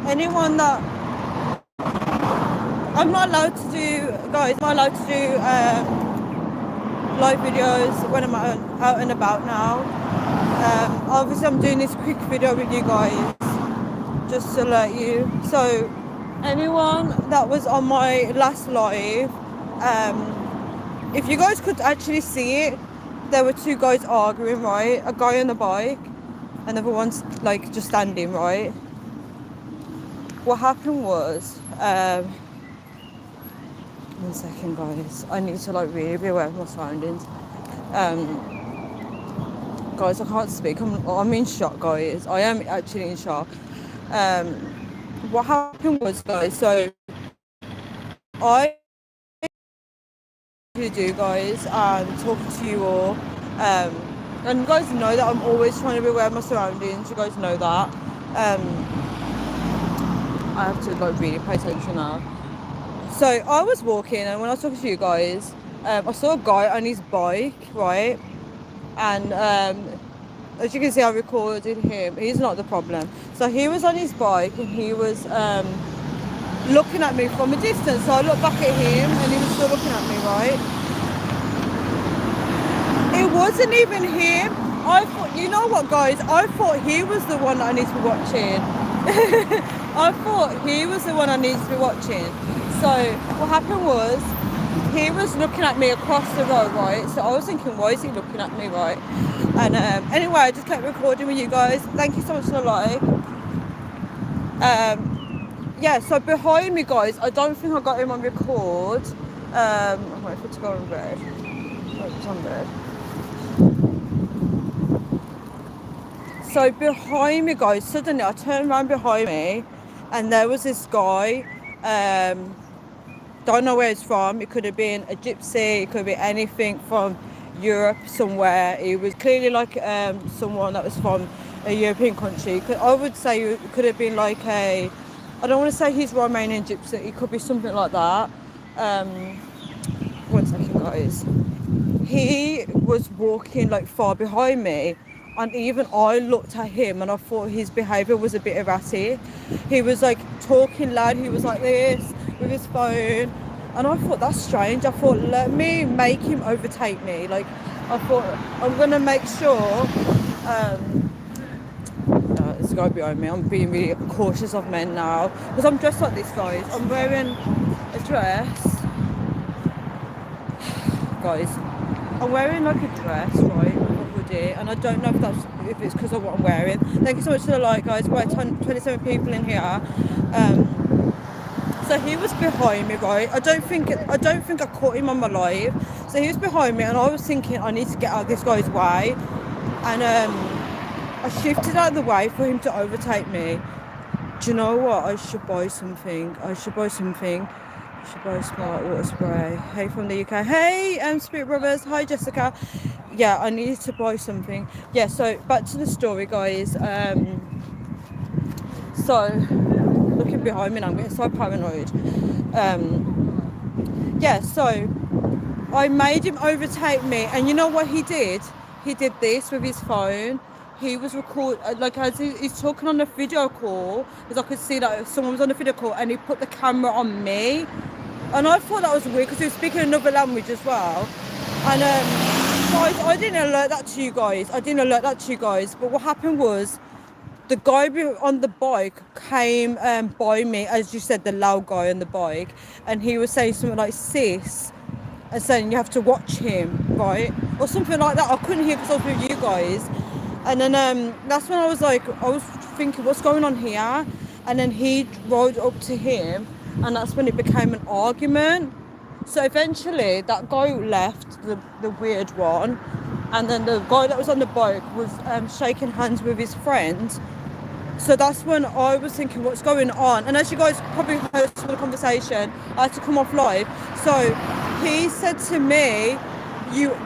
anyone that I'm not allowed to do, guys, I'm not allowed to do live videos when I'm out and about now. Obviously, I'm doing this quick video with you guys just to let you. So, anyone that was on my last live, if you guys could actually see it, there were two guys arguing, right? A guy on the bike, another one's like just standing, right? What happened was, 1 second, guys. I need to like really be aware of my surroundings. Guys, I can't speak. I'm in shock, guys. I am actually in shock. What happened was, guys. So I do, guys, and talk to you all. And you guys know that I'm always trying to be aware of my surroundings. You guys know that. I have to like really pay attention now. So I was walking, and when I was talking to you guys, I saw a guy on his bike, right? And as you can see, I recorded him. He's not the problem. So he was on his bike, and he was looking at me from a distance. So I looked back at him, and he was still looking at me, right? It wasn't even him. I thought, you know what, guys? I thought he was the one that I need to be watching. I thought he was the one I needed to be watching. So what happened was, he was looking at me across the road, right? So I was thinking, why is he looking at me, right? And anyway, I just kept recording with you guys. Thank you so much for the like. Yeah, so behind me, guys, I don't think I got him on record. I'm waiting for it to go on red. Oh, it's on red. So behind me, guys, suddenly I turned around behind me, and there was this guy. Don't know where it's from. It could have been a gypsy. It could be anything from Europe somewhere. It was clearly like someone that was from a European country. I would say it could have been like I don't want to say he's Romanian gypsy. It could be something like that. 1 second, guys. He was walking like far behind me, and even I looked at him and I thought his behaviour was a bit erratic. He was like talking loud. He was like this with his phone, and I thought, that's strange. I thought, let me make him overtake me. Like, I thought, I'm gonna make sure this guy behind me. I'm being really cautious of men now because I'm dressed like this, guys. I'm wearing a dress, guys. I'm wearing like a dress, right, with a hoodie, and I don't know if it's because of what I'm wearing. Thank you so much for the like, guys. We're 27 people in here. So he was behind me, right? I don't think I caught him on my live. So he was behind me, and I was thinking, I need to get out of this guy's way, and I shifted out of the way for him to overtake me. Do you know what? I should buy something. I should buy smart water spray. Hey, from the UK. Hey, Spirit Brothers. Hi, Jessica. Yeah, I needed to buy something. Yeah, so back to the story, guys. So looking behind me now, I'm getting so paranoid. Yeah, so I made him overtake me, and you know what he did? He did this with his phone. He was like as he's talking on the video call, because I could see that someone was on the video call, and he put the camera on me. And I thought that was weird because he was speaking another language as well. And guys, I didn't alert that to you guys. But what happened was, the guy on the bike came by me, as you said, the loud guy on the bike, and he was saying something like sis, and saying you have to watch him, right? Or something like that. I couldn't hear because I was with you guys. And then that's when I was thinking, what's going on here? And then he rode up to him, and that's when it became an argument. So eventually that guy left, the weird one, and then the guy that was on the bike was shaking hands with his friend. So that's when I was thinking, what's going on? And as you guys probably heard from the conversation, I had to come off live. So he said to me,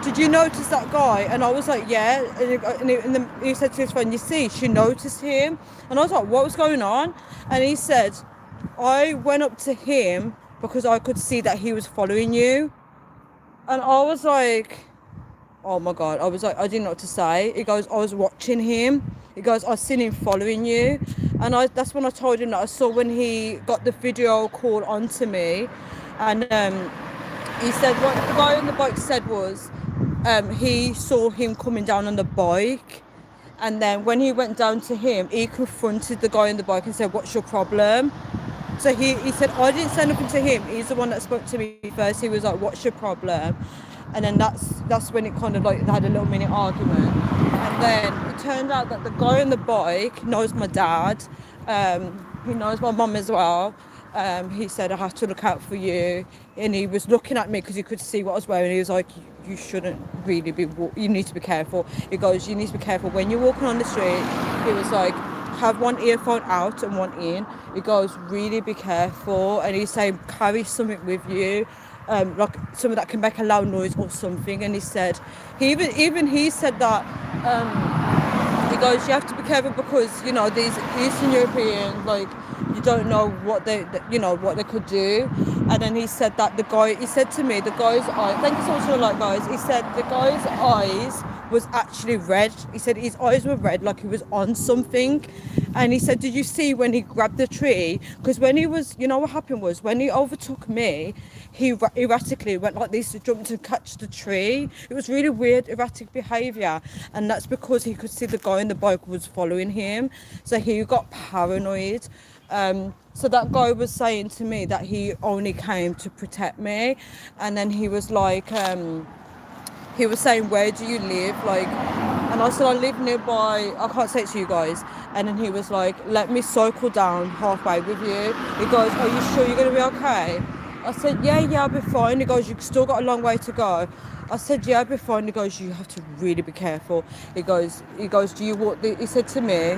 did you notice that guy? And I was like, yeah. And then he said to his friend, you see, she noticed him. And I was like, what was going on? And he said, I went up to him because I could see that he was following you. And I was like, oh my God. I was like, I didn't know what to say. He goes, I was watching him. He goes, I seen him following you. And that's when I told him that I saw when he got the video call onto me, and he said what the guy on the bike said was he saw him coming down on the bike, and then when he went down to him, he confronted the guy on the bike and said, "What's your problem?" So he said, I didn't say nothing to him. He's the one that spoke to me first. He was like, "What's your problem?" And then that's when it kind of like they had a little mini argument. And then it turned out that the guy on the bike knows my dad. He knows my mum as well. He said, "I have to look out for you." And he was looking at me because he could see what I was wearing. He was like, "You shouldn't really be, you need to be careful." He goes, "You need to be careful when you're walking on the street." He was like, "Have one earphone out and one in." He goes, "Really be careful." And he's saying, "Carry something with you, like something that can make a loud noise or something." And he said, he said that, he goes, "You have to be careful because, you know, these Eastern Europeans, like, you don't know what what they could do." And then he said that he said to me, the guy's eyes, thank you so much for the light, guys. He said the guy's eyes was actually red. He said his eyes were red, like he was on something. And he said, "Did you see when he grabbed the tree?" Because when he was, you know what happened was, when he overtook me, he erratically went like this to jump to catch the tree. It was really weird, erratic behaviour. And that's because he could see the guy on the bike was following him. So he got paranoid. So that guy was saying to me that he only came to protect me. And then he was like, he was saying, "Where do you live?" Like, and I said, "I live nearby." I can't say it to you guys. And then he was like, "Let me cycle down halfway with you." He goes, "Are you sure you're going to be okay?" I said, yeah, I'll be fine." He goes, "You've still got a long way to go." I said, "Yeah, I'll be fine." He goes, "You have to really be careful." He goes, "Do you walk he said to me,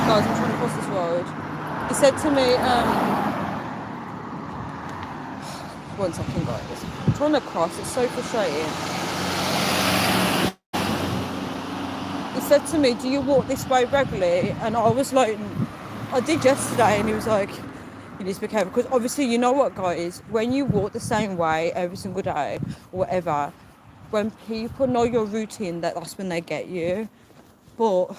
guys, I'm trying to cross this road. He said to me, one second, guys. I'm trying to cross, it's so frustrating. He said to me, "Do you walk this way regularly?" And I was like, "I did yesterday." And he was like, "You need to be careful." Because obviously, you know what, guys, when you walk the same way every single day or whatever, when people know your routine, that's when they get you. But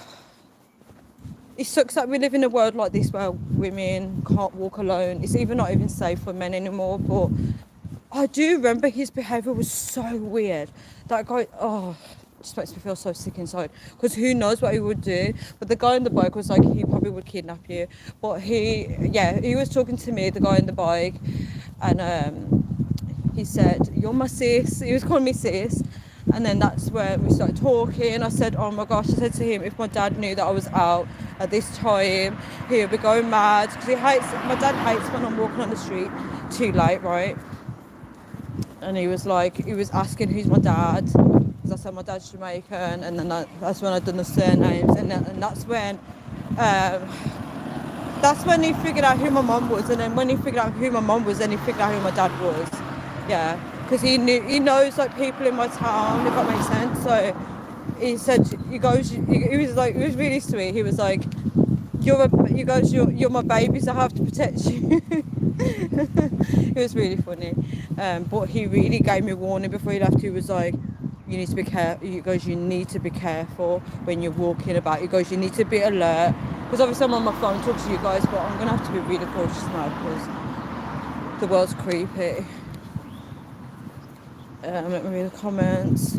it sucks that we live in a world like this where women can't walk alone. It's even not even safe for men anymore. But I do remember his behaviour was so weird. That guy, oh, just makes me feel so sick inside. Because who knows what he would do. But the guy on the bike was like, he probably would kidnap you. But he was talking to me, the guy on the bike. And he said, "You're my sis." He was calling me sis. And then that's where we started talking. I said, "Oh my gosh," I said to him, "if my dad knew that I was out at this time, he would be going mad." Because my dad hates when I'm walking on the street too late, right? And he was asking who's my dad. Because I said my dad's Jamaican. And then that's when I'd done the surnames. And that's when he figured out who my mum was. And then when he figured out who my mum was, then he figured out who my dad was. Yeah, because he knows like people in my town, if that makes sense. So he said, he was really sweet. He was like, "You're my baby, so I have to protect you." It was really funny. But he really gave me a warning before he left. He was like, "You need to be careful." He goes, "You need to be careful when you're walking about." He goes, "You need to be alert." Because obviously I'm on my phone talking to you guys, but I'm gonna have to be really cautious now because the world's creepy. Let me read the comments.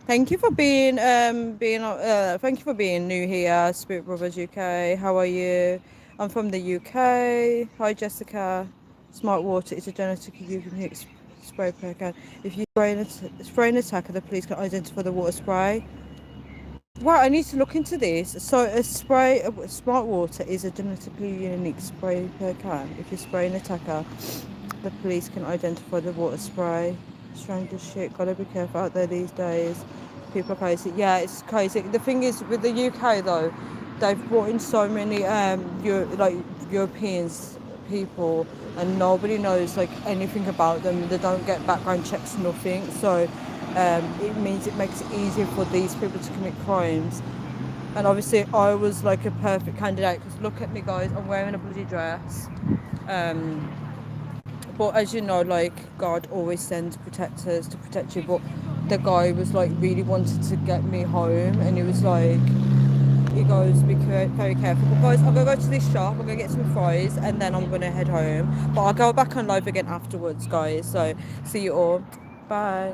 Thank you for being thank you for being new here, Spirit Brothers UK. How are you? I'm from the UK. Hi Jessica. Smart water is a genetically unique spray can. If you spray an attacker, the police can identify the water spray. Well, I need to look into this. So smart water is a genetically unique spray per can. If you spray an attacker, the police can identify the water spray. Strange as shit. Gotta be careful out there these days. People are crazy. Yeah, it's crazy. The thing is, with the UK though, they've brought in so many Europeans people, and nobody knows like anything about them. They don't get background checks, nothing. So it means it makes it easier for these people to commit crimes. And obviously, I was like a perfect candidate because look at me, guys. I'm wearing a bloody dress. But as you know, like God always sends protectors to protect you. But the guy was like really wanted to get me home, and he was like, he goes, be very careful. But guys, I'm gonna go to this shop, I'm gonna get some fries, and then I'm gonna head home. But I'll go back on live again afterwards, guys. So see you all. Bye.